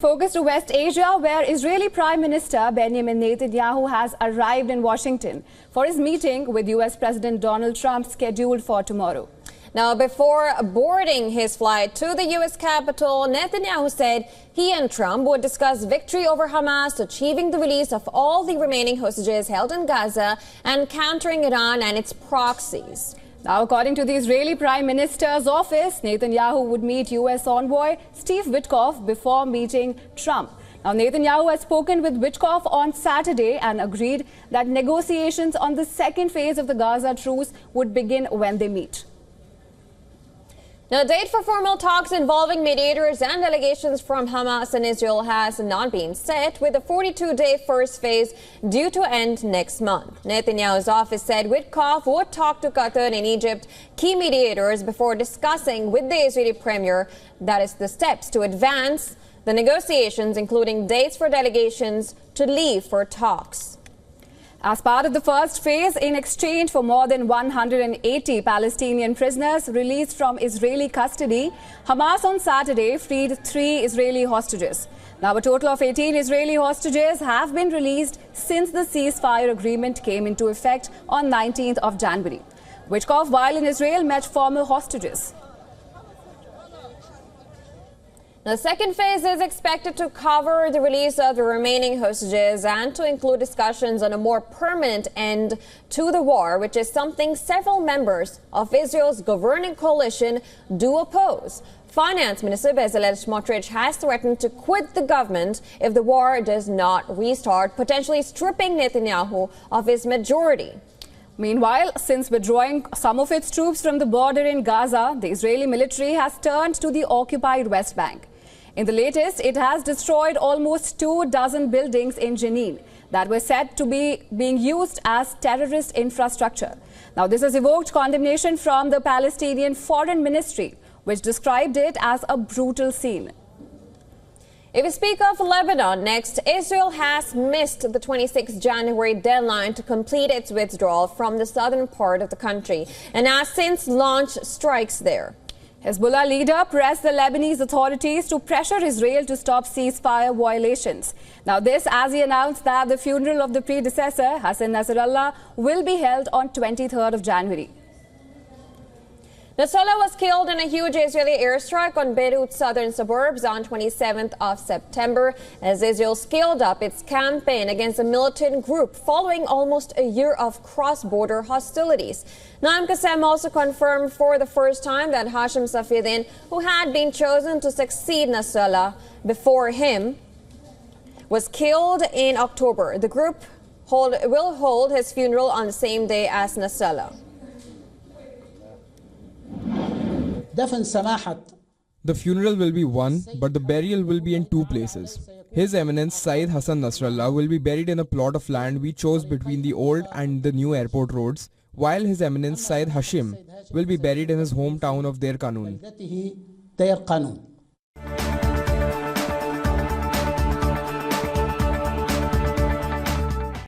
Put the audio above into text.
Focus to West Asia, where Israeli Prime Minister Benjamin Netanyahu has arrived in Washington for his meeting with US President Donald Trump scheduled for tomorrow. Now, before boarding his flight to the U.S. Capitol, Netanyahu said he and Trump would discuss victory over Hamas, achieving the release of all the remaining hostages held in Gaza, and countering Iran and its proxies. Now, according to the Israeli Prime Minister's office, Netanyahu would meet U.S. envoy Steve Witkoff before meeting Trump. Now, Netanyahu has spoken with Witkoff on Saturday and agreed that negotiations on the second phase of the Gaza truce would begin when they meet. Now, a date for formal talks involving mediators and delegations from Hamas and Israel has not been set, with the 42-day first phase due to end next month. Netanyahu's office said Witkoff would talk to Qatar and Egypt, key mediators, before discussing with the Israeli premier, that is, the steps to advance the negotiations, including dates for delegations to leave for talks. As part of the first phase, in exchange for more than 180 Palestinian prisoners released from Israeli custody, Hamas on Saturday freed 3 Israeli hostages. Now, a total of 18 Israeli hostages have been released since the ceasefire agreement came into effect on 19th of January. Witkoff, while in Israel, met former hostages. The second phase is expected to cover the release of the remaining hostages and to include discussions on a more permanent end to the war, which is something several members of Israel's governing coalition do oppose. Finance Minister Bezalel Smotrich has threatened to quit the government if the war does not restart, potentially stripping Netanyahu of his majority. Meanwhile, since withdrawing some of its troops from the border in Gaza, the Israeli military has turned to the occupied West Bank. In the latest, it has destroyed almost 24 buildings in Jenin that were said to be being used as terrorist infrastructure. Now, this has evoked condemnation from the Palestinian Foreign Ministry, which described it as a brutal scene. If we speak of Lebanon next, Israel has missed the 26th January deadline to complete its withdrawal from the southern part of the country and has since launched strikes there. Hezbollah leader pressed the Lebanese authorities to pressure Israel to stop ceasefire violations. Now, this as he announced that the funeral of the predecessor, Hassan Nasrallah, will be held on 23rd of January. Nasrallah was killed in a huge Israeli airstrike on Beirut's southern suburbs on 27th of September as Israel scaled up its campaign against a militant group following almost a year of cross-border hostilities. Naim Qassem also confirmed for the first time that Hashim Safieddin, who had been chosen to succeed Nasrallah before him, was killed in October. The group will hold his funeral on the same day as Nasrallah. The funeral will be one, but the burial will be in 2 places. His Eminence Sayyid Hassan Nasrallah will be buried in a plot of land we chose between the old and the new airport roads, while His Eminence Sayyid Hashim will be buried in his hometown of Deir Qanoon.